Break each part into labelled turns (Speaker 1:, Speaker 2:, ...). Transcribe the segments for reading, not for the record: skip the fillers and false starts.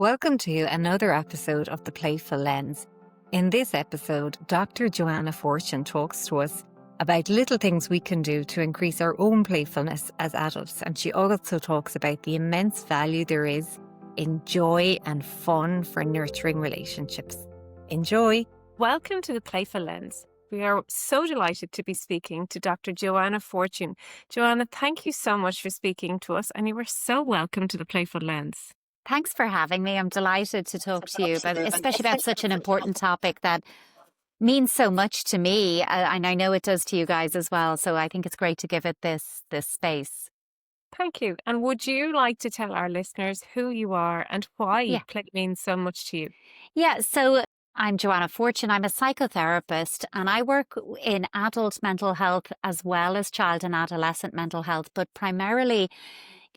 Speaker 1: Welcome to another episode of the Playful Lens. In this episode, Dr. Joanna Fortune talks to us about little things we can do to increase our own playfulness as adults. And she also talks about the immense value there is in joy and fun for nurturing relationships. Enjoy.
Speaker 2: Welcome to the Playful Lens. We are so delighted to be speaking to Dr. Joanna Fortune. Joanna, thank you so much for speaking to us, and you are so welcome to the Playful Lens.
Speaker 3: Thanks for having me. I'm delighted to talk to you, especially about such an important topic that means so much to me, and I know it does to you guys as well. So I think it's great to give it this space.
Speaker 2: Thank you. And would you like to tell our listeners who you are and why play means so much to you?
Speaker 3: Yeah, so I'm Joanna Fortune. I'm a psychotherapist, and I work in adult mental health as well as child and adolescent mental health, but primarily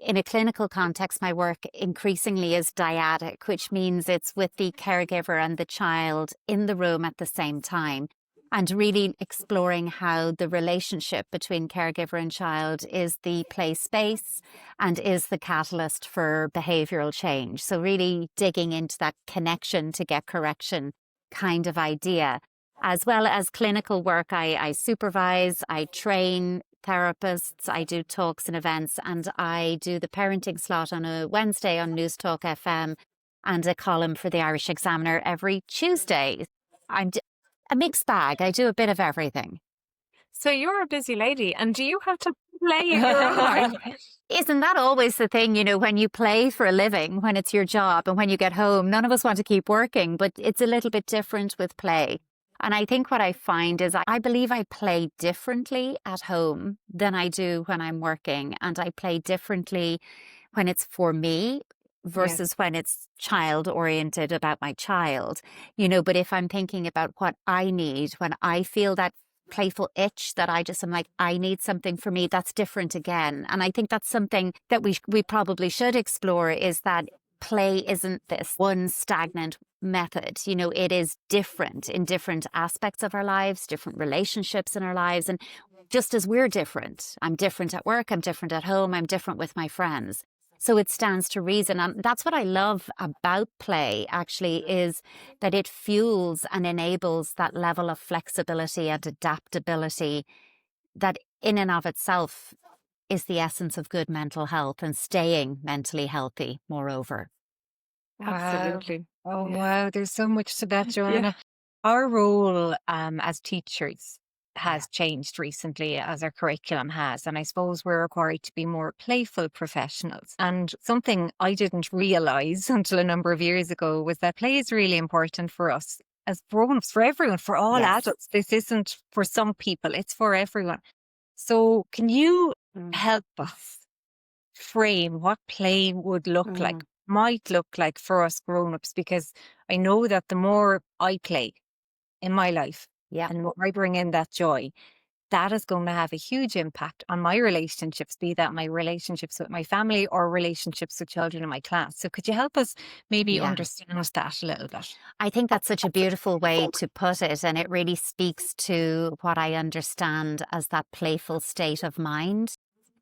Speaker 3: in a clinical context, my work increasingly is dyadic, which means it's with the caregiver and the child in the room at the same time, and really exploring how the relationship between caregiver and child is the play space and is the catalyst for behavioral change. So really digging into that connection to get correction kind of idea. As well as clinical work, I supervise, I train therapists, I do talks and events, and I do the parenting slot on a Wednesday on News Talk FM and a column for the Irish Examiner every Tuesday. I'm a mixed bag. I do a bit of everything.
Speaker 2: So you're a busy lady, and do you have to play in your own life?
Speaker 3: Isn't that always the thing, when you play for a living, when it's your job, and when you get home, none of us want to keep working, but it's a little bit different with play. And I think what I find is I believe I play differently at home than I do when I'm working. And I play differently when it's for me versus when it's child oriented about my child, but if I'm thinking about what I need, when I feel that playful itch that I just am like, I need something for me, that's different again. And I think that's something that we probably should explore, is that play isn't this one stagnant method. It is different in different aspects of our lives, different relationships in our lives. And just as we're different, I'm different at work, I'm different at home, I'm different with my friends. So it stands to reason. And that's what I love about play, actually, is that it fuels and enables that level of flexibility and adaptability that in and of itself is the essence of good mental health and staying mentally healthy, moreover.
Speaker 2: Absolutely.
Speaker 1: Wow. Wow. There's so much to that, Joanna. Our role as teachers has changed recently, as our curriculum has. And I suppose we're required to be more playful professionals. And something I didn't realize until a number of years ago was that play is really important for us as grown-ups, for everyone, for all adults. This isn't for some people, it's for everyone. So can you help us frame what play would look like, might look like for us grown-ups? Because I know that the more I play in my life and the more I bring in that joy, that is going to have a huge impact on my relationships, be that my relationships with my family or relationships with children in my class. So could you help us maybe understand that a little bit?
Speaker 3: I think that's such a beautiful way to put it. And it really speaks to what I understand as that playful state of mind.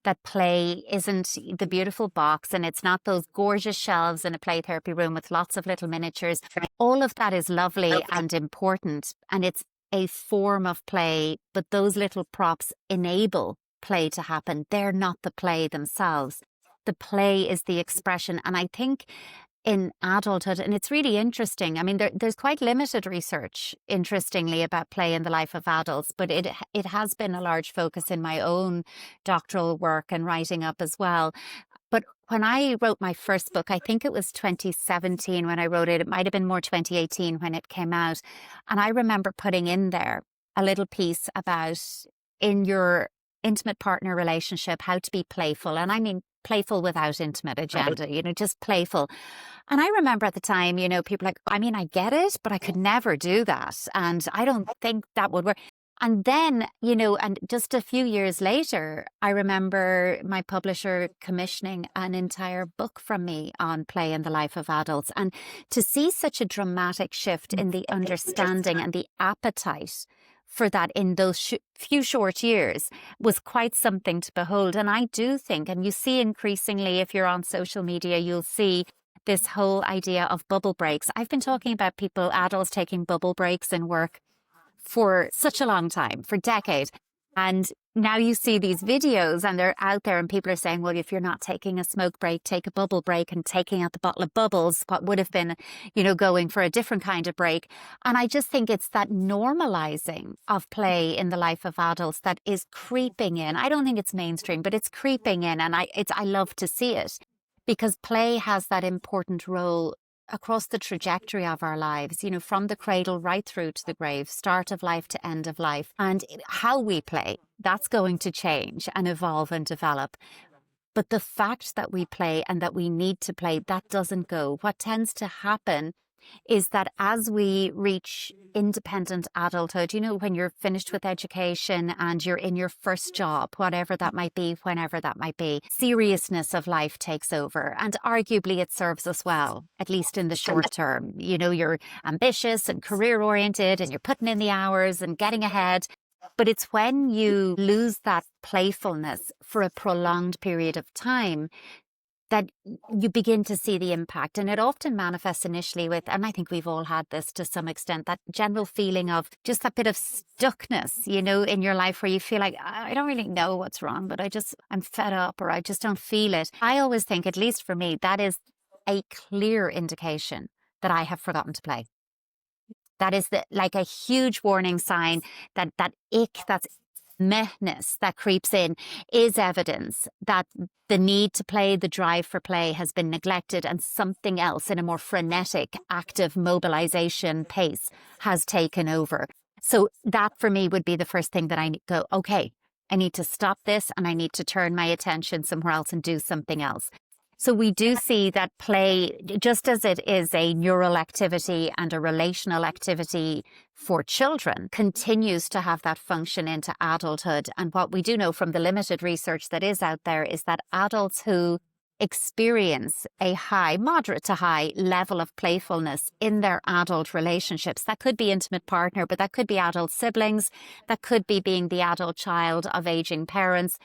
Speaker 3: That play isn't the beautiful box, and it's not those gorgeous shelves in a play therapy room with lots of little miniatures. All of that is lovely and important, and it's a form of play, but those little props enable play to happen. They're not the play themselves. The play is the expression. And I think in adulthood, and it's really interesting, I mean, there's quite limited research, interestingly, about play in the life of adults, but it has been a large focus in my own doctoral work and writing up as well. But when I wrote my first book, I think it was 2017 when I wrote it. It might have been more 2018 when it came out. And I remember putting in there a little piece about, in your intimate partner relationship, how to be playful. And I mean playful without intimate agenda, just playful. And I remember at the time, people like, I mean, I get it, but I could never do that. And I don't think that would work. And then, and just a few years later, I remember my publisher commissioning an entire book from me on play in the life of adults. And to see such a dramatic shift in the understanding and the appetite for that in those few short years was quite something to behold. And I do think, and you see increasingly, if you're on social media, you'll see this whole idea of bubble breaks. I've been talking about adults taking bubble breaks in work for such a long time, for decades. And now you see these videos and they're out there and people are saying, well, if you're not taking a smoke break, take a bubble break, and taking out the bottle of bubbles, what would have been, going for a different kind of break. And I just think it's that normalizing of play in the life of adults that is creeping in. I don't think it's mainstream, but it's creeping in. And I love to see it, because play has that important role across the trajectory of our lives, from the cradle right through to the grave, start of life to end of life. And how we play, that's going to change and evolve and develop. But the fact that we play and that we need to play, that doesn't go. What tends to happen is that as we reach independent adulthood, when you're finished with education and you're in your first job, whatever that might be, whenever that might be, seriousness of life takes over. And arguably it serves us well, at least in the short term. You're ambitious and career oriented and you're putting in the hours and getting ahead. But it's when you lose that playfulness for a prolonged period of time that you begin to see the impact. And it often manifests initially with, and I think we've all had this to some extent, that general feeling of just that bit of stuckness, in your life, where you feel like, I don't really know what's wrong, but I'm fed up, or I just don't feel it. I always think, at least for me, that is a clear indication that I have forgotten to play. That is like a huge warning sign that ick, that's mehness that creeps in, is evidence that the need to play, the drive for play, has been neglected, and something else in a more frenetic, active mobilization pace has taken over. So that for me would be the first thing that I go, okay, I need to stop this and I need to turn my attention somewhere else and do something else. So we do see that play, just as it is a neural activity and a relational activity for children, continues to have that function into adulthood. And what we do know from the limited research that is out there is that adults who experience a high, moderate to high level of playfulness in their adult relationships, that could be intimate partner, but that could be adult siblings, that could be being the adult child of aging parents,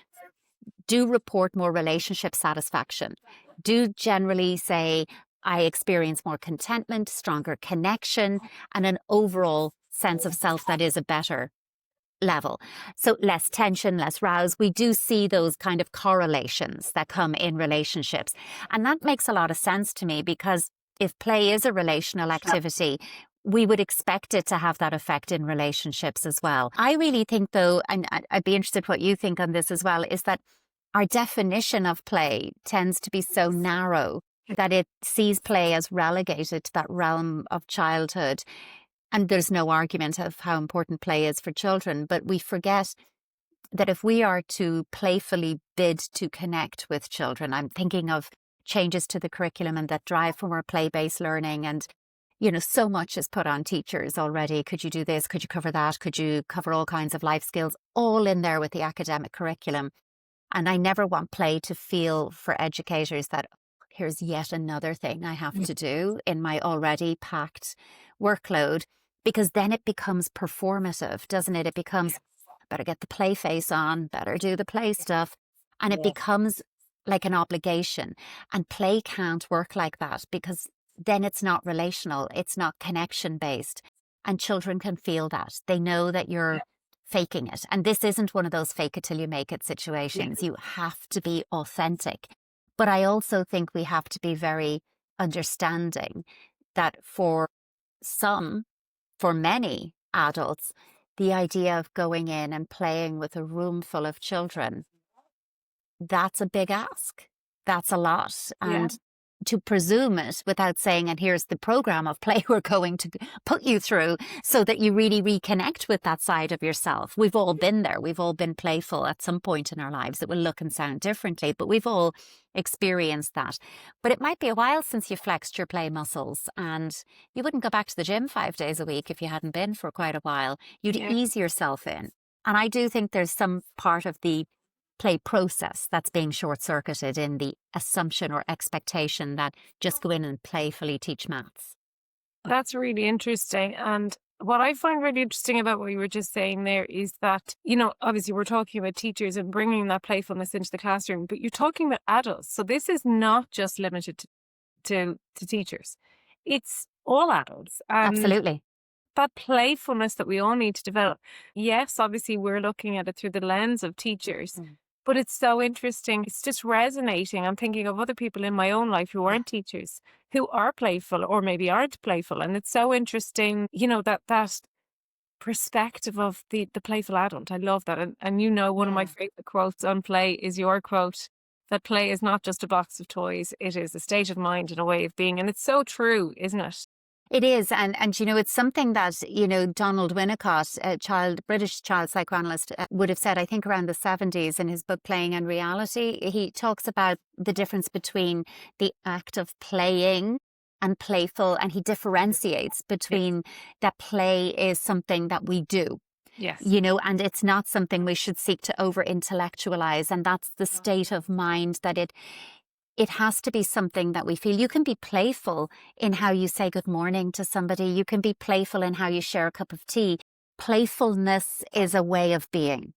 Speaker 3: do report more relationship satisfaction, do generally say, I experience more contentment, stronger connection, and an overall sense of self that is a better level. So less tension, less rouse. We do see those kind of correlations that come in relationships. And that makes a lot of sense to me, because if play is a relational activity, we would expect it to have that effect in relationships as well. I really think, though, and I'd be interested what you think on this as well, is that our definition of play tends to be so narrow that it sees play as relegated to that realm of childhood. And there's no argument of how important play is for children, but we forget that if we are to playfully bid to connect with children, I'm thinking of changes to the curriculum and that drive for more play-based learning. And, so much is put on teachers already. Could you do this? Could you cover that? Could you cover all kinds of life skills? All in there with the academic curriculum. And I never want play to feel for educators that here's yet another thing I have to do in my already packed workload, because then it becomes performative, doesn't it? It becomes, better get the play face on, better do the play stuff. And it becomes like an obligation. And play can't work like that, because then it's not relational, it's not connection based. And children can feel that. They know that you're faking it. And this isn't one of those fake it till you make it situations. You have to be authentic. But I also think we have to be very understanding that for many adults, the idea of going in and playing with a room full of children, that's a big ask. That's a lot. And to presume it without saying, and here's the program of play we're going to put you through so that you really reconnect with that side of yourself. We've all been there. We've all been playful at some point in our lives. It will look and sound differently, but we've all experienced that. But it might be a while since you flexed your play muscles, and you wouldn't go back to the gym 5 days a week if you hadn't been for quite a while. You'd ease yourself in. And I do think there's some part of the play process that's being short-circuited in the assumption or expectation that just go in and playfully teach maths.
Speaker 2: That's really interesting. And what I find really interesting about what you were just saying there is that, obviously we're talking about teachers and bringing that playfulness into the classroom, but you're talking about adults. So this is not just limited to teachers. It's all adults. And
Speaker 3: Absolutely.
Speaker 2: that playfulness that we all need to develop. Yes, obviously we're looking at it through the lens of teachers, but it's so interesting. It's just resonating. I'm thinking of other people in my own life who aren't teachers, who are playful or maybe aren't playful. And it's so interesting, that perspective of the playful adult. I love that. And one of my favorite quotes on play is your quote, that play is not just a box of toys. It is a state of mind and a way of being. And it's so true, isn't it?
Speaker 3: It is. And it's something that, Donald Winnicott, a British child psychoanalyst, would have said, I think around the 70s in his book, Playing and Reality. He talks about the difference between the act of playing and playful. And he differentiates between that play is something that we do.
Speaker 2: Yes.
Speaker 3: And it's not something we should seek to over intellectualize. And that's the state of mind that it has to be something that we feel. You can be playful in how you say good morning to somebody. You can be playful in how you share a cup of tea. Playfulness is a way of being.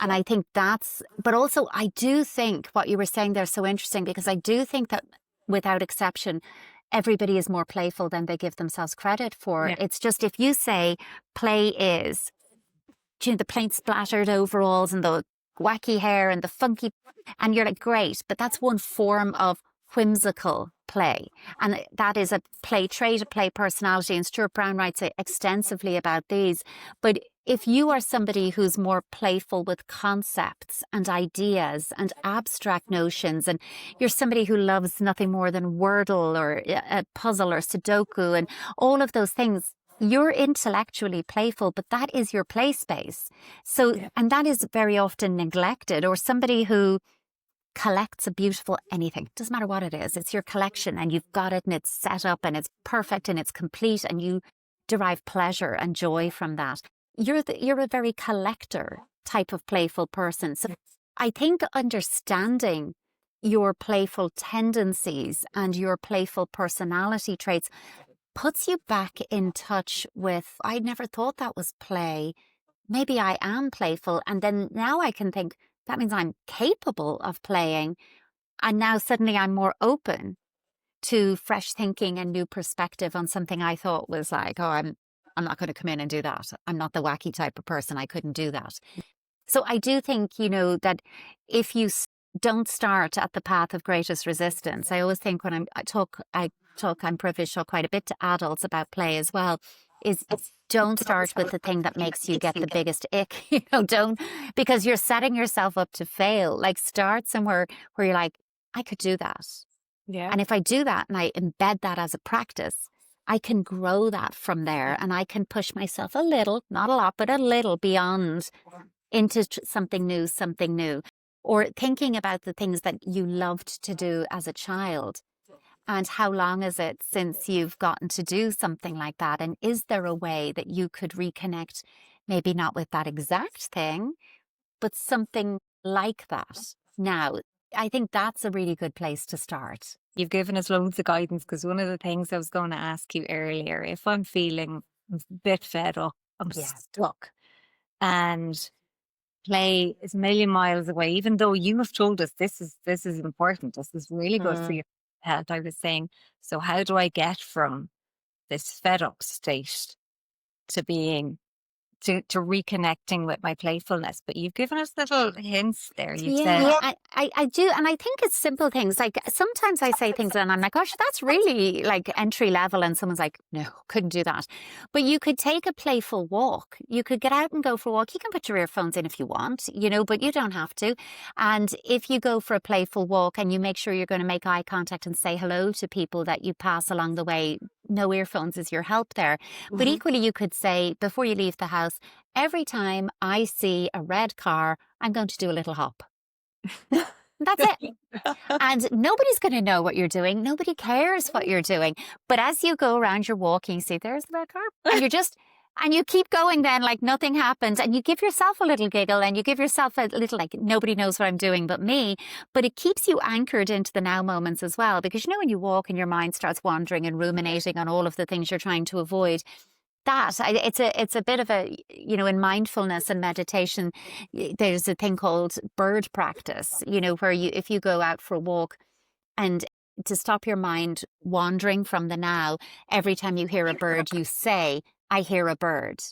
Speaker 3: And I think but also I do think what you were saying there is so interesting, because I do think that without exception, everybody is more playful than they give themselves credit for.
Speaker 2: Yeah.
Speaker 3: It's just, if you say play is, the paint splattered overalls and the wacky hair and the funky, and you're like, great, but that's one form of whimsical play, and that is a play trait, a play personality, and Stuart Brown writes extensively about these. But if you are somebody who's more playful with concepts and ideas and abstract notions, and you're somebody who loves nothing more than Wordle or a puzzle or Sudoku and all of those things, you're intellectually playful, but that is your play space. So, and that is very often neglected. Or somebody who collects a beautiful anything, doesn't matter what it is, it's your collection and you've got it and it's set up and it's perfect and it's complete and you derive pleasure and joy from that. You're a very collector type of playful person. So I think understanding your playful tendencies and your playful personality traits puts you back in touch with, I never thought that was play. Maybe I am playful. And then now I can think, that means I'm capable of playing. And now suddenly I'm more open to fresh thinking and new perspective on something I thought was like, oh, I'm not going to come in and do that. I'm not the wacky type of person. I couldn't do that. So I do think, that if you don't start at the path of greatest resistance, I always think when I'm privileged to talk quite a bit to adults about play as well, is don't start with the thing that makes you get the biggest ick. Don't, because you're setting yourself up to fail. Like, start somewhere where you're like, I could do that.
Speaker 2: Yeah.
Speaker 3: And if I do that and I embed that as a practice, I can grow that from there, and I can push myself a little, not a lot, but a little beyond into something new, or thinking about the things that you loved to do as a child. And how long is it since you've gotten to do something like that? And is there a way that you could reconnect, maybe not with that exact thing, but something like that? Now, I think that's a really good place to start.
Speaker 1: You've given us loads of guidance, because one of the things I was going to ask you earlier, if I'm feeling a bit fed up, I'm stuck, and play is a million miles away, even though you have told us this is important, this is really good for your health. I was saying, so how do I get from this fed up state to being to reconnecting with my playfulness? But you've given us little hints there. You've said,
Speaker 3: I do. And I think it's simple things. Like, sometimes I say things and I'm like, gosh, that's really like entry level. And someone's like, no, couldn't do that. But you could take a playful walk. You could get out and go for a walk. You can put your earphones in if you want, but you don't have to. And if you go for a playful walk and you make sure you're going to make eye contact and say hello to people that you pass along the way, no earphones is your help there. But equally, you could say, before you leave the house, every time I see a red car, I'm going to do a little hop. That's it. And nobody's going to know what you're doing. Nobody cares what you're doing. But as you go around your walking, you see, there's the red car. And you keep going then like nothing happened. And you give yourself a little giggle, and you give yourself a little like, nobody knows what I'm doing but me. But it keeps you anchored into the now moments as well. Because when you walk and your mind starts wandering and ruminating on all of the things you're trying to avoid, it's a bit of a, in mindfulness and meditation, there's a thing called bird practice, where if you go out for a walk and to stop your mind wandering from the now. Every time you hear a bird, you say, I hear a bird.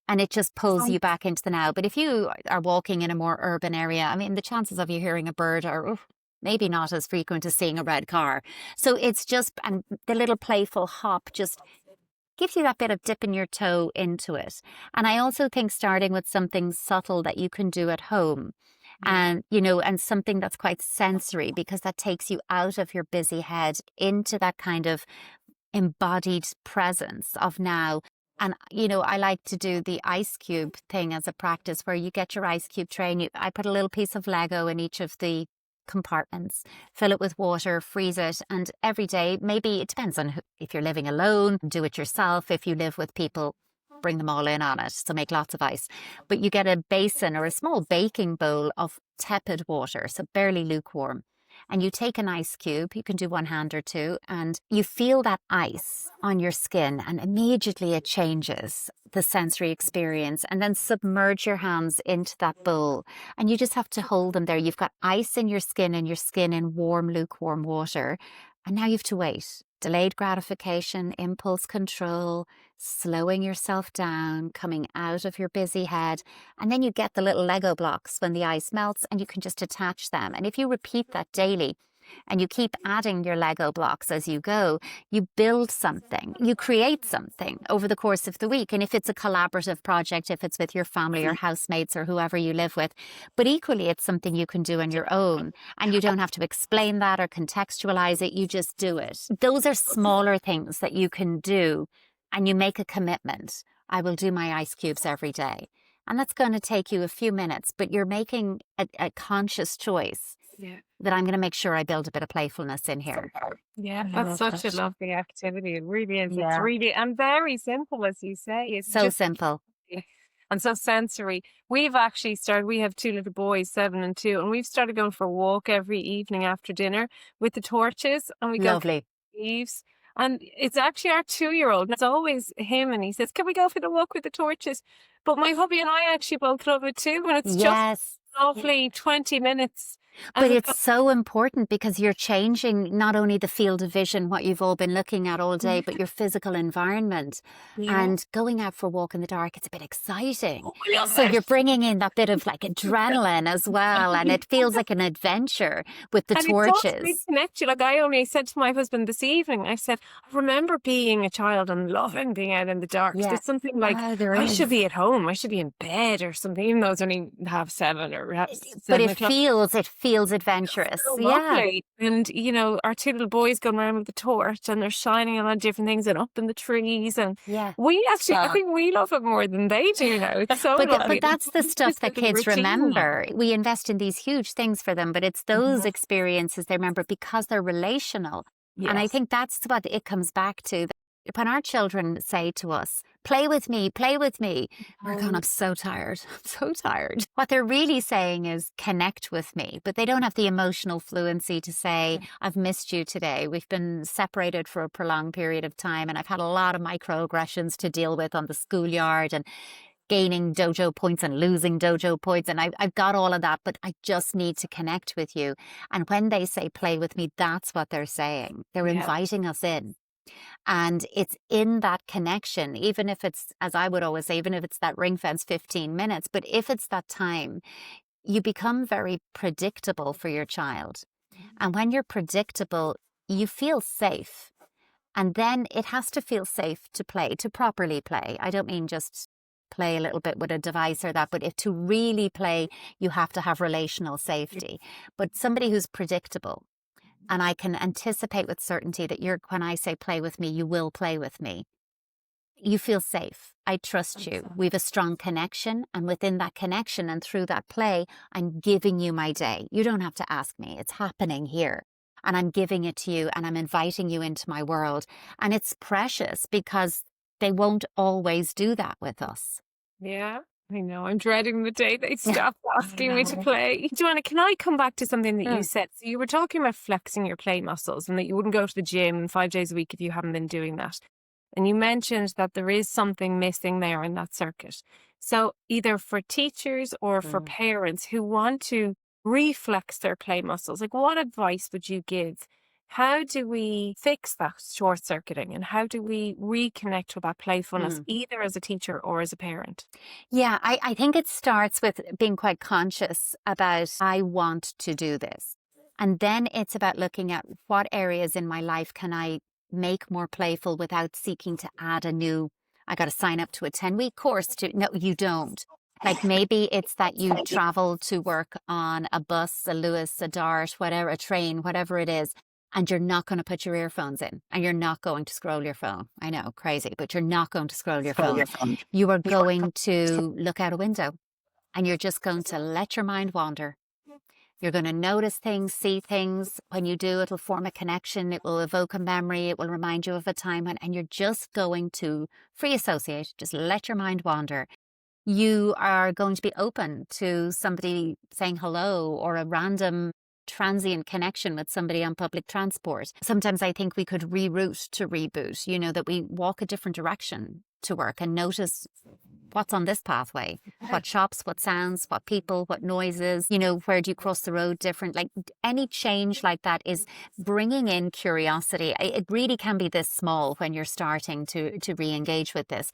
Speaker 3: And it just pulls you back into the now. But if you are walking in a more urban area, I mean, the chances of you hearing a bird are maybe not as frequent as seeing a red car. So it's just, and the little playful hop just gives you that bit of dipping your toe into it. And I also think starting with something subtle that you can do at home, and, you know, and something that's quite sensory, because that takes you out of your busy head into that kind of embodied presence of now. And, you know, I like to do the ice cube thing as a practice, where you get your ice cube tray and I put a little piece of Lego in each of the compartments, fill it with water, freeze it. And every day, maybe it depends on if you're living alone, do it yourself. If you live with people, bring them all in on it. So make lots of ice. But you get a basin or a small baking bowl of tepid water, so barely lukewarm. And you take an ice cube, you can do one hand or two, and you feel that ice on your skin, and immediately it changes the sensory experience. And then submerge your hands into that bowl, and you just have to hold them there. You've got ice in your skin, and your skin in warm, lukewarm water. And now you have to wait. Delayed gratification, impulse control, slowing yourself down, coming out of your busy head. And then you get the little Lego blocks when the ice melts, and you can just attach them. And if you repeat that daily, and you keep adding your Lego blocks as you go, you build something, you create something over the course of the week. And if it's a collaborative project, if it's with your family or housemates or whoever you live with, but equally it's something you can do on your own, and you don't have to explain that or contextualize it, you just do it. Those are smaller things that you can do, and you make a commitment. I will do my ice cubes every day. And that's going to take you a few minutes, but you're making a conscious choice.
Speaker 2: Yeah.
Speaker 3: That I'm going to make sure I build a bit of playfulness in here.
Speaker 2: Yeah,
Speaker 1: I
Speaker 2: that's
Speaker 1: love
Speaker 2: such a
Speaker 1: that.
Speaker 2: lovely activity. It really is. It's
Speaker 1: Yeah.
Speaker 2: really, and very simple, as you say. It's
Speaker 3: So
Speaker 2: just
Speaker 3: simple.
Speaker 2: and so sensory. We've actually started, we have two little boys, 7 and 2, and we've started going for a walk every evening after dinner with the torches, and we go
Speaker 3: Lovely.
Speaker 2: leaves. And it's actually our 2-year-old. It's always him, and he says, "Can we go for the walk with the torches?" But my hubby and I actually both love it too, and it's just
Speaker 3: Yes.
Speaker 2: lovely 20 minutes.
Speaker 3: But it's so important, because you're changing not only the field of vision, what you've all been looking at all day, but your physical environment.
Speaker 2: Yeah.
Speaker 3: And going out for a walk in the dark, it's a bit exciting.
Speaker 2: Oh, I love
Speaker 3: So
Speaker 2: it.
Speaker 3: you're bringing in that bit of like adrenaline as well. And it feels like an adventure with the
Speaker 2: And it does
Speaker 3: torches.
Speaker 2: reconnect you. Like I only said to my husband this evening, I said, I remember being a child and loving being out in the dark.
Speaker 3: Yeah.
Speaker 2: There's something like,
Speaker 1: There
Speaker 2: I
Speaker 1: is.
Speaker 2: should be at home. I should be in bed or something, even though it's only 7:30 or
Speaker 3: But
Speaker 2: 7:00.
Speaker 3: it feels adventurous.
Speaker 2: So
Speaker 3: Yeah.
Speaker 2: lovely. And, you know, our two little boys going around with the torch, and they're shining on different things and up in the trees. And
Speaker 3: Yeah.
Speaker 2: we actually, I think we love it more than they do now. It's so lovely.
Speaker 3: But that's the
Speaker 2: It's
Speaker 3: stuff
Speaker 2: just
Speaker 3: that
Speaker 2: a little
Speaker 3: kids
Speaker 2: routine now.
Speaker 3: remember. We invest in these huge things for them, but it's those experiences they remember because they're relational. And I
Speaker 2: Yes.
Speaker 3: think that's what it comes back to. When our children say to us, play with me, we're going, I'm so tired. I'm so tired. What they're really saying is connect with me, but they don't have the emotional fluency to say, I've missed you today. We've been separated for a prolonged period of time, and I've had a lot of microaggressions to deal with on the schoolyard, and gaining dojo points and losing dojo points. And I've got all of that, but I just need to connect with you. And when they say play with me, that's what they're saying. They're
Speaker 2: Yeah.
Speaker 3: inviting us in. And it's in that connection, even if it's, as I would always say, even if it's that ring fence 15 minutes, but if it's that time, you become very predictable for your child. And when you're predictable, you feel safe. And then it has to feel safe to play, to properly play. I don't mean just play a little bit with a device or that, but if to really play, you have to have relational safety. But somebody who's predictable, and I can anticipate with certainty that when I say play with me, you will play with me. You feel safe. I trust you. We have a strong connection. And within that connection and through that play, I'm giving you my day. You don't have to ask me. It's happening here. And I'm giving it to you, and I'm inviting you into my world. And it's precious because they won't always do that with us.
Speaker 2: Yeah, I know. I'm dreading the day they stop asking me to play. Joanna, can I come back to something that you said? So you were talking about flexing your play muscles, and that you wouldn't go to the gym 5 days a week if you haven't been doing that. And you mentioned that there is something missing there in that circuit. So either for teachers or for parents who want to reflex their play muscles, like what advice would you give How do we fix that short circuiting, and how do we reconnect with that playfulness, either as a teacher or as a parent?
Speaker 3: Yeah, I think it starts with being quite conscious about, I want to do this. And then it's about looking at what areas in my life can I make more playful without seeking to add a new, I got to sign up to a 10-week course to, no, you don't. Like maybe it's that you travel to work on a bus, a Lewis, a Dart, whatever, a train, whatever it is, and you're not going to put your earphones in and you're not going to scroll your phone. I know, crazy, but you're not going to scroll your phone. You are going to look out a window and you're just going to let your mind wander. You're going to notice things, see things. When you do, it'll form a connection. It will evoke a memory. It will remind you of a time when, and you're just going to free associate, just let your mind wander. You are going to be open to somebody saying hello or a random transient connection with somebody on public transport. Sometimes I think we could reroute to reboot, you know, that we walk a different direction to work and notice what's on this pathway, what shops, what sounds, what people, what noises, you know, where do you cross the road different? Like any change like that is bringing in curiosity. It really can be this small when you're starting to re-engage with this.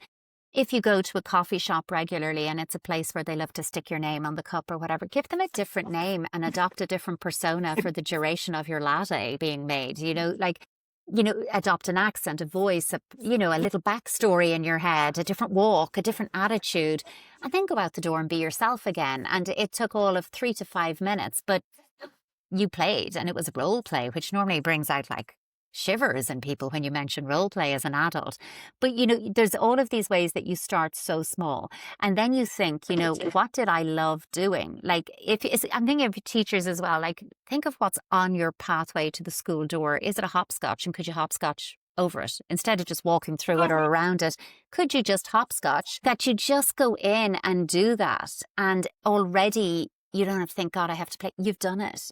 Speaker 3: If you go to a coffee shop regularly and it's a place where they love to stick your name on the cup or whatever, give them a different name and adopt a different persona for the duration of your latte being made, you know, like, you know, adopt an accent, a voice, you know, a little backstory in your head, a different walk, a different attitude, and then go out the door and be yourself again. And it took all of 3 to 5 minutes, but you played and it was role play, which normally brings out like shivers in people when you mention role play as an adult. But, you know, there's all of these ways that you start so small. And then you think, you know, what did I love doing? Like, I'm thinking of teachers as well, like, think of what's on your pathway to the school door. Is it a hopscotch? And could you hopscotch over it instead of just walking through it or around it? Could you just hopscotch? That you just go in and do that. And already you don't have to think, God, I have to play. You've done it.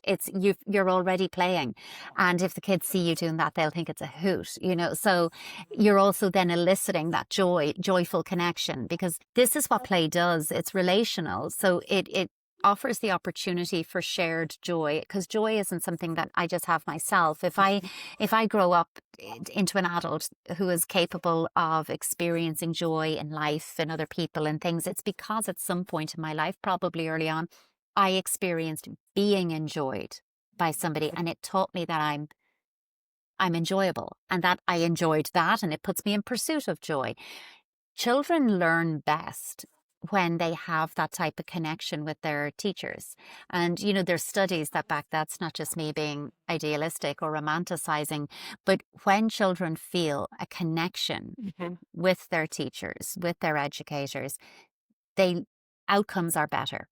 Speaker 3: You're already playing. And if the kids see you doing that, they'll think it's a hoot, you know. So you're also then eliciting that joyful connection, because this is what play does. It's relational. So it offers the opportunity for shared joy, because joy isn't something that I just have myself. If I grow up into an adult who is capable of experiencing joy in life and other people and things, it's because at some point in my life, probably early on, I experienced being enjoyed by somebody, and it taught me that I'm enjoyable and that I enjoyed that, and it puts me in pursuit of joy. Children learn best when they have that type of connection with their teachers. And, you know, there's studies that back that's not just me being idealistic or romanticizing, but when children feel a connection with their teachers, with their educators, outcomes are better.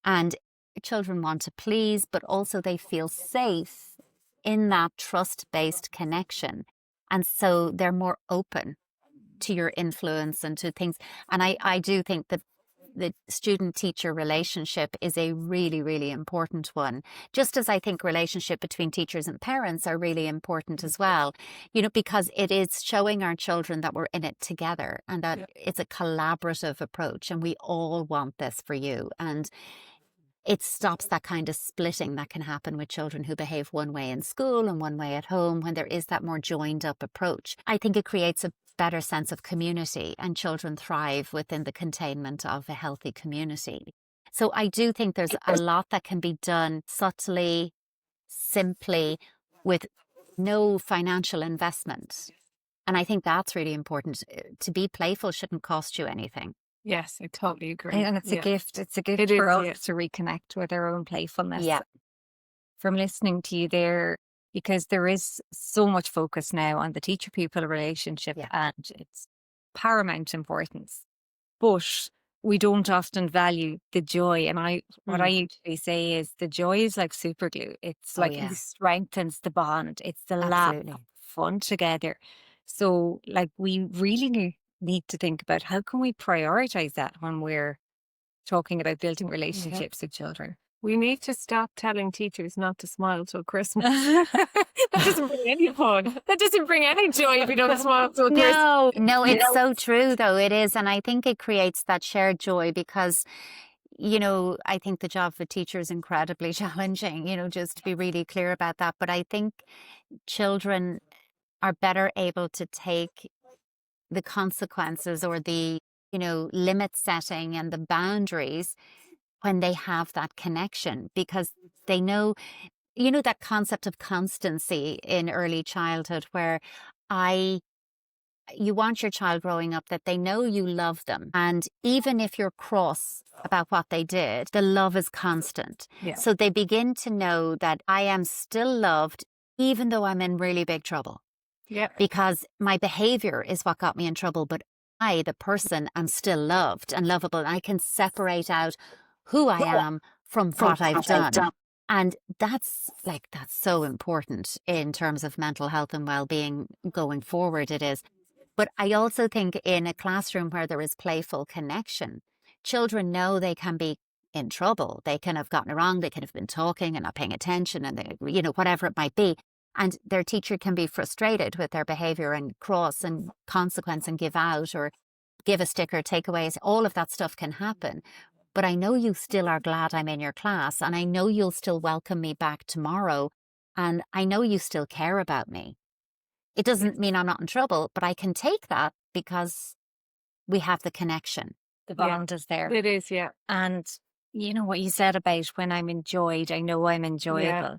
Speaker 3: And children want to please, but also they feel safe in that trust-based connection. And so they're more open to your influence and to things. And I do think that the student-teacher relationship is a really, really important one. Just as I think relationship between teachers and parents are really important as well, you know, because it is showing our children that we're in it together and that it's a collaborative approach, and we all want this for you. And it stops that kind of splitting that can happen with children who behave one way in school and one way at home, when there is that more joined up approach. I think it creates a better sense of community, and children thrive within the containment of a healthy community. So I do think there's a lot that can be done subtly, simply, with no financial investment. And I think that's really important. To be playful shouldn't cost you anything.
Speaker 2: Yes, I totally agree.
Speaker 1: And it's a gift. It's a gift for us to reconnect with our own playfulness.
Speaker 3: Yeah.
Speaker 1: From listening to you there, because there is so much focus now on the teacher-pupil relationship, and it's paramount importance. But we don't often value the joy. And what I usually say is the joy is like super glue. It's like it strengthens the bond. It's the laugh, fun together. So like we really need to think about how can we prioritize that when we're talking about building relationships with children.
Speaker 2: We need to stop telling teachers not to smile till Christmas. That doesn't bring any fun. That doesn't bring any joy if you don't smile till Christmas.
Speaker 3: No, it's so true though. It is. And I think it creates that shared joy, because I think the job of a teacher is incredibly challenging, just to be really clear about that. But I think children are better able to take the consequences or the, limit setting and the boundaries when they have that connection, because they know, that concept of constancy in early childhood where you want your child growing up that they know you love them. And even if you're cross about what they did, the love is constant.
Speaker 2: Yeah.
Speaker 3: So they begin to know that I am still loved, even though I'm in really big trouble.
Speaker 2: Yeah.
Speaker 3: Because my behavior is what got me in trouble, but I, the person, am still loved and lovable. And I can separate out who I am from what I've done. And that's so important in terms of mental health and well-being going forward. It is. But I also think in a classroom where there is playful connection, children know they can be in trouble. They can have gotten it wrong. They can have been talking and not paying attention and, whatever it might be. And their teacher can be frustrated with their behavior and cross and consequence and give out or give a sticker, take away. All of that stuff can happen. But I know you still are glad I'm in your class, and I know you'll still welcome me back tomorrow. And I know you still care about me. It doesn't mean I'm not in trouble, but I can take that because we have the connection.
Speaker 1: The bond is there.
Speaker 2: It is, yeah.
Speaker 1: And what you said about when I'm enjoyed, I know I'm enjoyable.
Speaker 2: Yeah.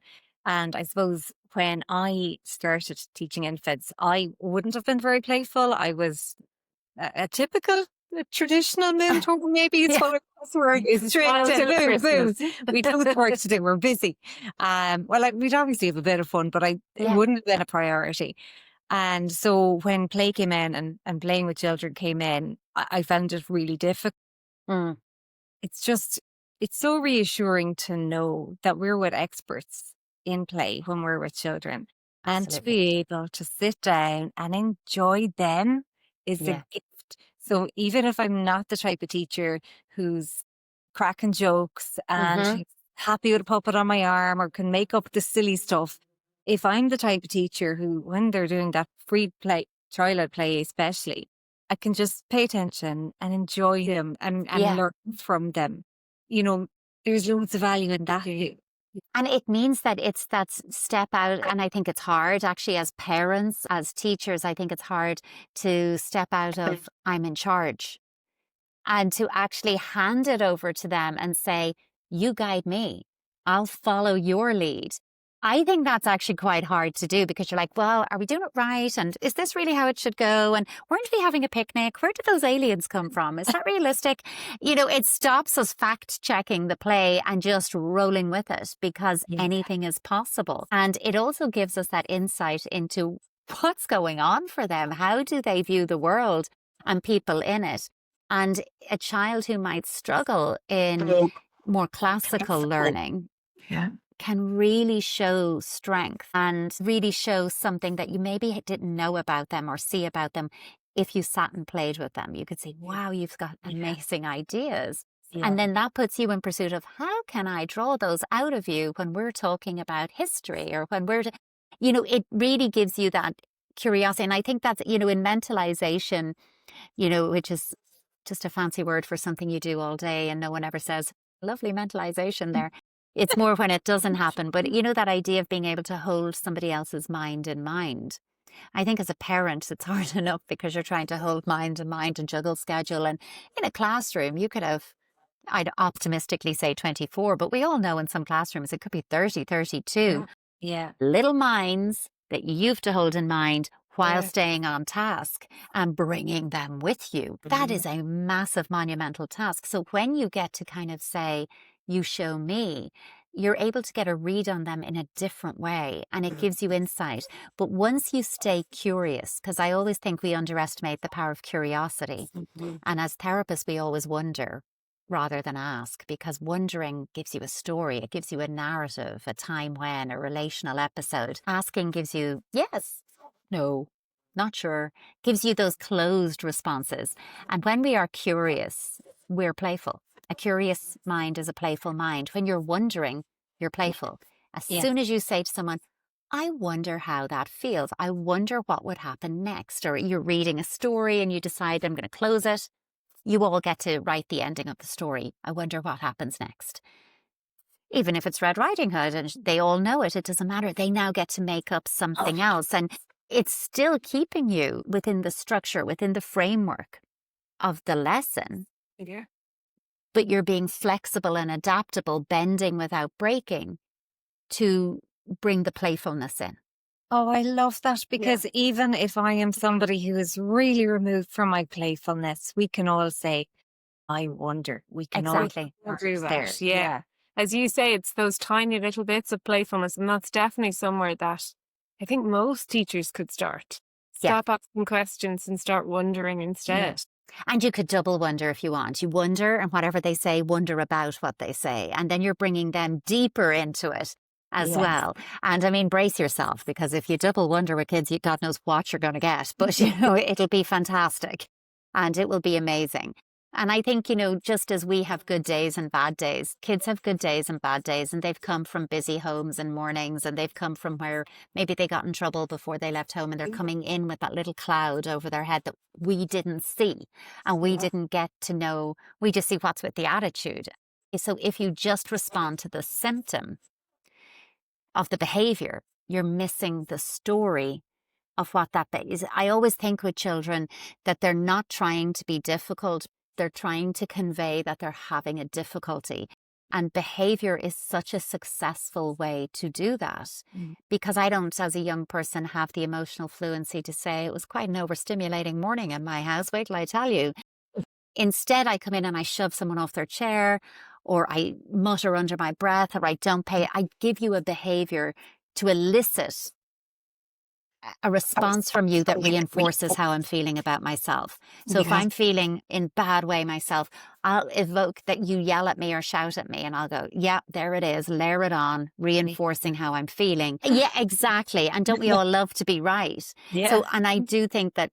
Speaker 1: And I suppose when I started teaching infants, I wouldn't have been very playful. I was a typical, traditional mentor, maybe is what it was. We're straight to boo. We don't work to do. We're busy. We'd obviously have a bit of fun, but it wouldn't have been a priority. And so when play came in and playing with children came in, I found it really difficult.
Speaker 3: Mm.
Speaker 1: It's so reassuring to know that we're with experts in play when we're with children. And to be able to sit down and enjoy them is a gift. So even if I'm not the type of teacher who's cracking jokes and who's happy with a puppet on my arm or can make up the silly stuff, if I'm the type of teacher who, when they're doing that free play, trial play especially, I can just pay attention and enjoy them and learn from them. There's loads of value in that.
Speaker 3: And it means that it's that step out. And I think it's hard actually as parents, as teachers, I think it's hard to step out of I'm in charge and to actually hand it over to them and say, you guide me. I'll follow your lead. I think that's actually quite hard to do because you're like, well, are we doing it right? And is this really how it should go? And weren't we having a picnic? Where did those aliens come from? Is that realistic? It stops us fact checking the play and just rolling with it because anything is possible. And it also gives us that insight into what's going on for them. How do they view the world and people in it? And a child who might struggle in more classical learning can really show strength and really show something that you maybe didn't know about them or see about them. If you sat and played with them, you could say, wow, you've got amazing ideas. Yeah. And then that puts you in pursuit of how can I draw those out of you when we're talking about history or when we're, it really gives you that curiosity. And I think that's, in mentalization, which is just a fancy word for something you do all day and no one ever says, lovely mentalization there. It's more when it doesn't happen. But, that idea of being able to hold somebody else's mind in mind. I think as a parent, it's hard enough because you're trying to hold mind in mind and juggle schedule. And in a classroom, you could have, I'd optimistically say 24, but we all know in some classrooms it could be 30, 32.
Speaker 1: Yeah.
Speaker 3: Little minds that you have to hold in mind while staying on task and bringing them with you. That is a massive monumental task. So when you get to kind of say, you show me, you're able to get a read on them in a different way and it gives you insight. But once you stay curious, because I always think we underestimate the power of curiosity. And as therapists, we always wonder rather than ask, because wondering gives you a story, it gives you a narrative, a time when, a relational episode. Asking gives you, yes, no, not sure, gives you those closed responses. And when we are curious, we're playful. A curious mind is a playful mind. When you're wondering, you're playful. As soon as you say to someone, I wonder how that feels. I wonder what would happen next. Or you're reading a story and you decide I'm going to close it. you all get to write the ending of the story. I wonder what happens next. Even if it's Red Riding Hood and they all know it, it doesn't matter. They now get to make up something else. And it's still keeping you within the structure, within the framework of the lesson.
Speaker 2: Yeah.
Speaker 3: But you're being flexible and adaptable, bending without breaking to bring the playfulness in.
Speaker 1: Oh, I love that, because even if I am somebody who is really removed from my playfulness, we can all say, I wonder. We can
Speaker 3: Exactly.
Speaker 1: all
Speaker 2: Do
Speaker 1: there.
Speaker 2: that. Yeah. As you say, it's those tiny little bits of playfulness, and that's definitely somewhere that I think most teachers could start.
Speaker 3: Yeah.
Speaker 2: Stop asking questions and start wondering instead.
Speaker 3: And you could double wonder if you want. You wonder, and whatever they say, wonder about what they say. And then you're bringing them deeper into it as well. And I mean, brace yourself, because if you double wonder with kids, God knows what you're going to get. But, it'll be fantastic and it will be amazing. And I think, just as we have good days and bad days, kids have good days and bad days, and they've come from busy homes and mornings, and they've come from where maybe they got in trouble before they left home, and they're coming in with that little cloud over their head that we didn't see and we didn't get to know. We just see what's with the attitude. So if you just respond to the symptom of the behavior, you're missing the story of what that is. I always think with children that they're not trying to be difficult. They're trying to convey that they're having a difficulty. And behavior is such a successful way to do that, because I don't, as a young person, have the emotional fluency to say it was quite an overstimulating morning in my house. Wait till I tell you. Instead, I come in and I shove someone off their chair, or I mutter under my breath, or I give you a behavior to elicit a response from you that reinforces how I'm feeling about myself. So if I'm feeling in bad way myself, I'll evoke that you yell at me or shout at me, and I'll go, yeah, there it is, layer it on, reinforcing how I'm feeling. Yeah, exactly. And don't we all love to be right? So, and I do think that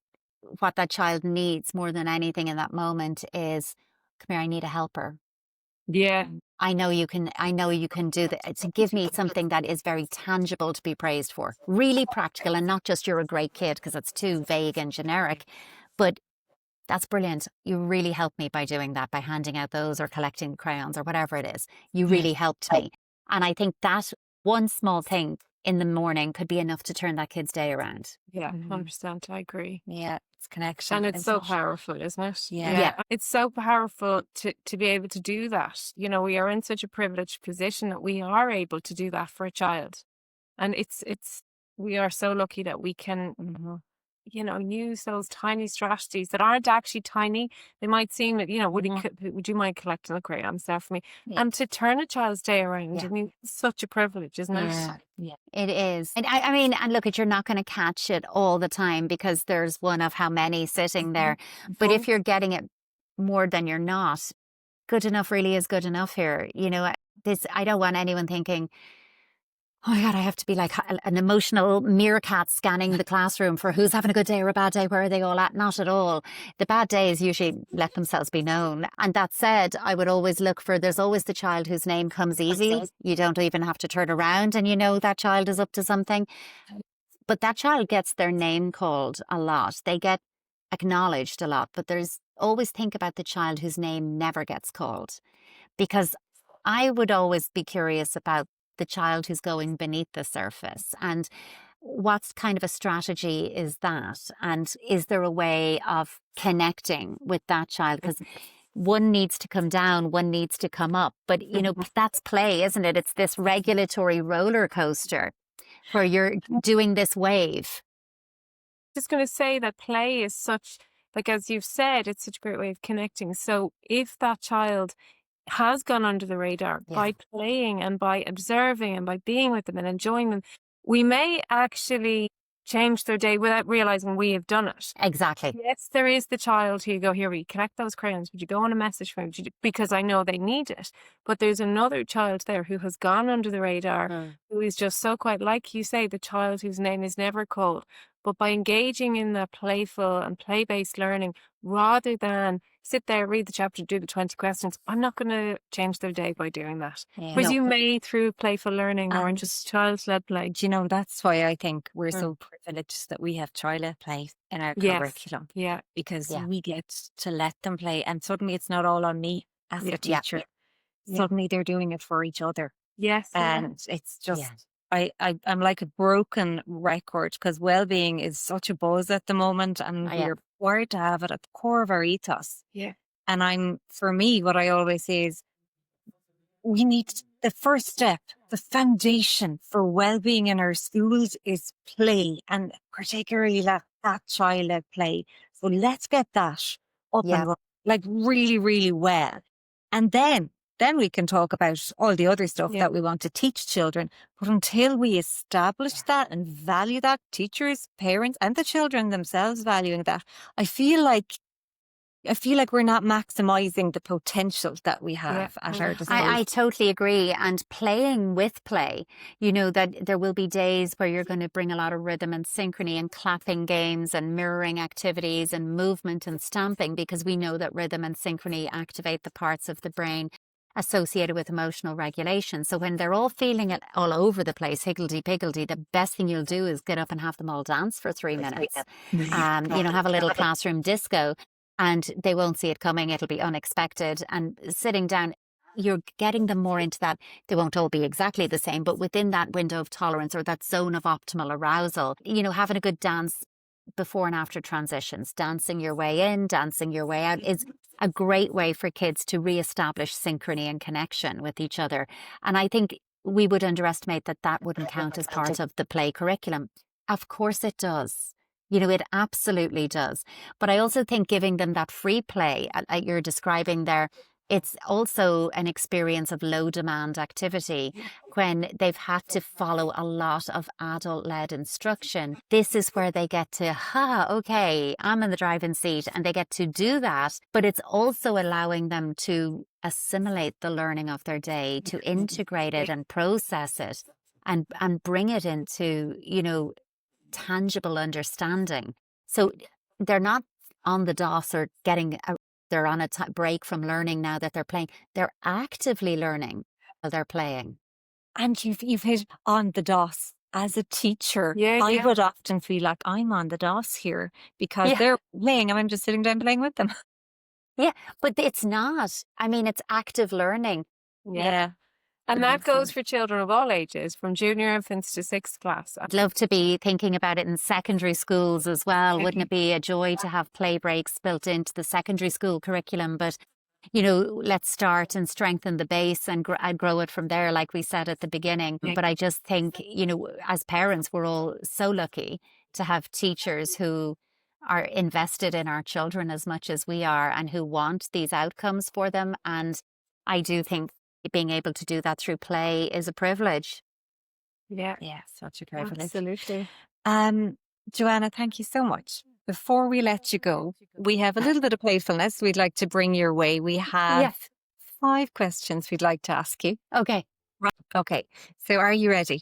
Speaker 3: what that child needs more than anything in that moment is, come here, I need a helper.
Speaker 2: Yeah.
Speaker 3: I know you can do that. To give me something that is very tangible to be praised for, really practical, and not just you're a great kid, because that's too vague and generic. But that's brilliant. You really helped me by doing that, by handing out those or collecting crayons or whatever it is. You really helped me. And I think that one small thing in the morning could be enough to turn that kid's day around.
Speaker 2: Yeah, 100%. I agree.
Speaker 1: Yeah, it's connection.
Speaker 2: And it's so powerful, isn't it?
Speaker 1: Yeah.
Speaker 2: It's so powerful to be able to do that. We are in such a privileged position that we are able to do that for a child. And we are so lucky that we can, use those tiny strategies that aren't actually tiny. They might seem that, would you mind collecting the crayons there for me? And to turn a child's day around, I mean, it's such a privilege, isn't it?
Speaker 1: Yeah.
Speaker 3: It is. And I mean, and look, you're not going to catch it all the time, because there's one of how many sitting there. But if you're getting it more than you're not, good enough really is good enough here. I don't want anyone thinking, oh my God, I have to be like an emotional meerkat scanning the classroom for who's having a good day or a bad day. Where are they all at? Not at all. The bad days usually let themselves be known. And that said, I would always look for, there's always the child whose name comes easily. You don't even have to turn around and that child is up to something. But that child gets their name called a lot. They get acknowledged a lot. But there's always think about the child whose name never gets called. Because I would always be curious about the child who's going beneath the surface, and what kind of a strategy is that, and is there a way of connecting with that child? Because one needs to come down, one needs to come up, but that's play, isn't it? It's this regulatory roller coaster where you're doing this wave.
Speaker 2: Just going to say that play is such, like as you've said, it's such a great way of connecting. So if that child has gone under the radar by playing and by observing and by being with them and enjoying them, we may actually change their day without realizing we have done it.
Speaker 3: Exactly.
Speaker 2: Yes, there is the child who you go, here, we collect those crayons. Would you go on a message for them? Because I know they need it. But there's another child there who has gone under the radar, who is just so quite, like you say, the child whose name is never called. But by engaging in the playful and play-based learning, rather than sit there, read the chapter, do the 20 questions, I'm not going to change their day by doing that.
Speaker 3: Yeah.
Speaker 2: Whereas
Speaker 1: No.
Speaker 2: you may through playful learning or
Speaker 1: And
Speaker 2: just child-led play.
Speaker 1: do you know, that's why I think we're
Speaker 2: Mm.
Speaker 1: so privileged that we have child play in our
Speaker 2: Yes.
Speaker 1: curriculum,
Speaker 2: Yeah.
Speaker 1: because
Speaker 3: Yeah.
Speaker 1: we get to let them play, and suddenly it's not all on me as
Speaker 2: Yeah.
Speaker 1: the teacher.
Speaker 2: Yeah.
Speaker 1: Suddenly they're doing it for each other.
Speaker 2: Yes.
Speaker 1: And it's just,
Speaker 3: Yeah.
Speaker 1: I'm like a broken record, because well-being is such a buzz at the moment, and
Speaker 3: Oh, yeah.
Speaker 1: we're required to have it at the core of our ethos.
Speaker 2: Yeah.
Speaker 1: And for me, what I always say is, we need the first step, the foundation for well-being in our schools is play, and particularly that child-led play. So let's get that up and
Speaker 3: Yeah.
Speaker 1: running, like really, really well. And then we can talk about all the other stuff
Speaker 2: Yeah.
Speaker 1: that we want to teach children. But until we establish that and value that, teachers, parents, and the children themselves valuing that, I feel like we're not maximizing the potential that we have at our disposal.
Speaker 3: I totally agree. And playing with play, you know, that there will be days where you're going to bring a lot of rhythm and synchrony and clapping games and mirroring activities and movement and stamping, because we know that rhythm and synchrony activate the parts of the brain associated with emotional regulation. So when they're all feeling it all over the place, higgledy-piggledy, the best thing you'll do is get up and have them all dance for 3 minutes. You know, have a little classroom disco. And they won't see it coming. It'll be unexpected. And sitting down, you're getting them more into that. They won't all be exactly the same, but within that window of tolerance or that zone of optimal arousal, you know, having a good dance before and after transitions, dancing your way in, dancing your way out is a great way for kids to reestablish synchrony and connection with each other. And I think we would underestimate that wouldn't count as part of the play curriculum. Of course it does. You know, it absolutely does. But I also think giving them that free play you're describing there, it's also an experience of low demand activity when they've had to follow a lot of adult led instruction. This is where they get to, okay, I'm in the driving seat, and they get to do that. But it's also allowing them to assimilate the learning of their day, to integrate it and process it and bring it into, you know, tangible understanding. So they're not on the DOS or they're on a break from learning now that they're playing. They're actively learning while they're playing.
Speaker 1: And you've hit on the DOS. As a teacher,
Speaker 2: Yeah,
Speaker 1: I
Speaker 2: yeah.
Speaker 1: would often feel like I'm on the DOS here, because
Speaker 3: Yeah.
Speaker 1: they're playing and I'm just sitting down playing with them.
Speaker 3: Yeah, but it's not. I mean, it's active learning.
Speaker 1: Yeah.
Speaker 2: And that goes for children of all ages, from junior infants to 6th class.
Speaker 3: I'd love to be thinking about it in secondary schools as well. Wouldn't it be a joy to have play breaks built into the secondary school curriculum? But, you know, let's start and strengthen the base and grow it from there, like we said at the beginning.
Speaker 2: Yeah.
Speaker 3: But I just think, you know, as parents, we're all so lucky to have teachers who are invested in our children as much as we are and who want these outcomes for them. And I do think being able to do that through play is a privilege.
Speaker 2: Yeah,
Speaker 1: Yeah, such a privilege.
Speaker 2: absolutely.
Speaker 1: Joanna, thank you so much. Before we let you go, we have a little bit of playfulness we'd like to bring your way. We have 5 questions we'd like to ask you.
Speaker 3: Okay.
Speaker 1: Right. Okay. So are you ready?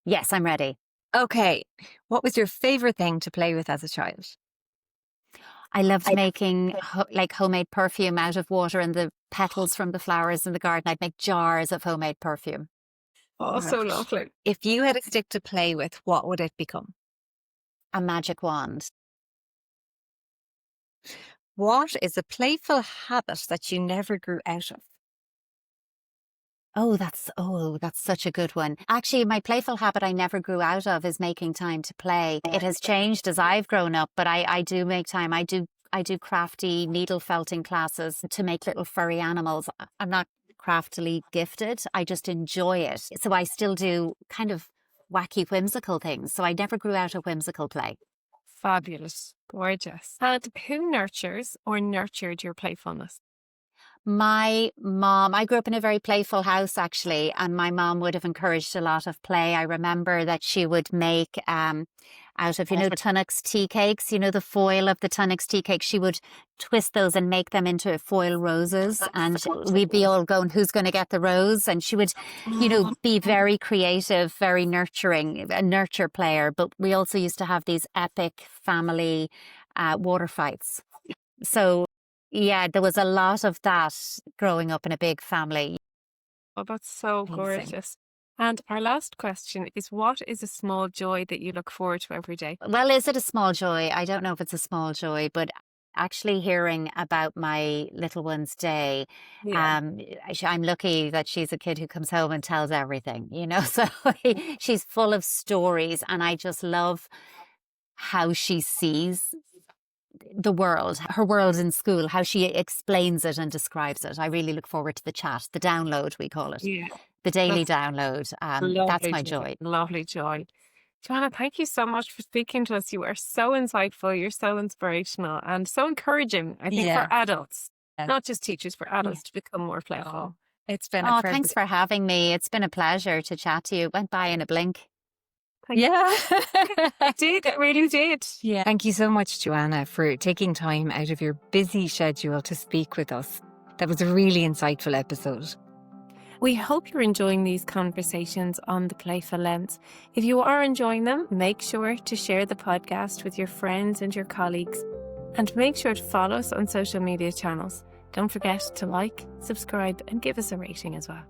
Speaker 3: Yes, I'm ready.
Speaker 1: Okay. What was your favorite thing to play with as a child?
Speaker 3: I loved making like homemade perfume out of water and the petals from the flowers in the garden. I'd make jars of homemade perfume.
Speaker 2: Oh, so lovely.
Speaker 1: If you had a stick to play with, what would it become?
Speaker 3: A magic wand.
Speaker 1: What is a playful habit that you never grew out of?
Speaker 3: Oh, that's such a good one. Actually, my playful habit I never grew out of is making time to play. It has changed as I've grown up, but I do make time. I do crafty needle felting classes to make little furry animals. I'm not craftily gifted. I just enjoy it. So I still do kind of wacky, whimsical things. So I never grew out of whimsical play.
Speaker 2: Fabulous. Gorgeous. And who nurtures or nurtured your playfulness?
Speaker 3: My mom, I grew up in a very playful house actually, and my mom would have encouraged a lot of play. I remember that she would make out of, Tunnocks tea cakes, the foil of the Tunnocks tea cake. She would twist those and make them into foil roses, and we'd be all going, who's going to get the rose? And she would, be very creative, very nurturing, a nurture player. But we also used to have these epic family water fights. So yeah, there was a lot of that growing up in a big family.
Speaker 2: Oh, that's so
Speaker 1: Amazing.
Speaker 2: gorgeous. And our last question is, what is a small joy that you look forward to every day?
Speaker 3: Well, is it a small joy? I don't know if it's a small joy, but actually hearing about my little one's day,
Speaker 2: Yeah.
Speaker 3: I'm lucky that she's a kid who comes home and tells everything, so she's full of stories, and I just love how she sees the world, her world in school, how she explains it and describes it. I really look forward to the chat, the download, we call it,
Speaker 2: Yeah.
Speaker 3: the daily
Speaker 2: That's
Speaker 3: download. That's
Speaker 2: lovely
Speaker 3: my
Speaker 2: joy.
Speaker 3: joy.
Speaker 2: Lovely joy. Joanna, thank you so much for speaking to us. You are so insightful. You're so inspirational and so encouraging, I think,
Speaker 1: Yeah.
Speaker 2: for adults,
Speaker 1: Yeah.
Speaker 2: not just teachers, for
Speaker 1: Yeah.
Speaker 2: adults to become more playful.
Speaker 1: Oh, it's been
Speaker 3: Oh,
Speaker 1: a privilege.
Speaker 3: thanks for having me. It's been a pleasure to chat to you. It went by in a blink.
Speaker 1: Yeah.
Speaker 2: It did. It really did.
Speaker 1: Yeah. Thank you so much, Joanna, for taking time out of your busy schedule to speak with us. That was a really insightful episode.
Speaker 2: We hope you're enjoying these conversations on the Playful Lens. If you are enjoying them, make sure to share the podcast with your friends and your colleagues. And make sure to follow us on social media channels. Don't forget to like, subscribe, and give us a rating as well.